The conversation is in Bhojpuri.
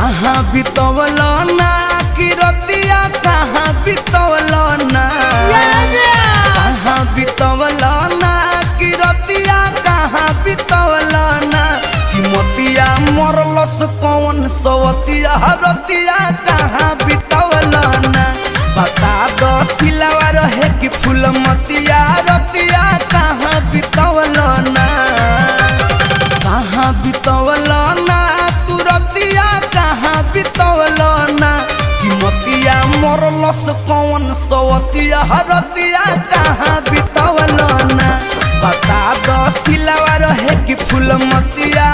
कहाँ बितवल ना कि रतिया कहाँ बितवल ना कहाँ बितवल ना कि रतिया कहाँ बितवल ना कि मोतिया मरलस कौन सवतिया रतिया कहाँ बितवल ना बता दो सिलावा रहे कि फूल मतिया रतिया कहाँ बितवल ना कहाँ बितवल ना तू रतिया कहाँ बितवल ना कि मोतिया मरलस कौन सवतिया रतिया कहाँ बितवल ना बता दो सिलावा रहे कि फूल मतिया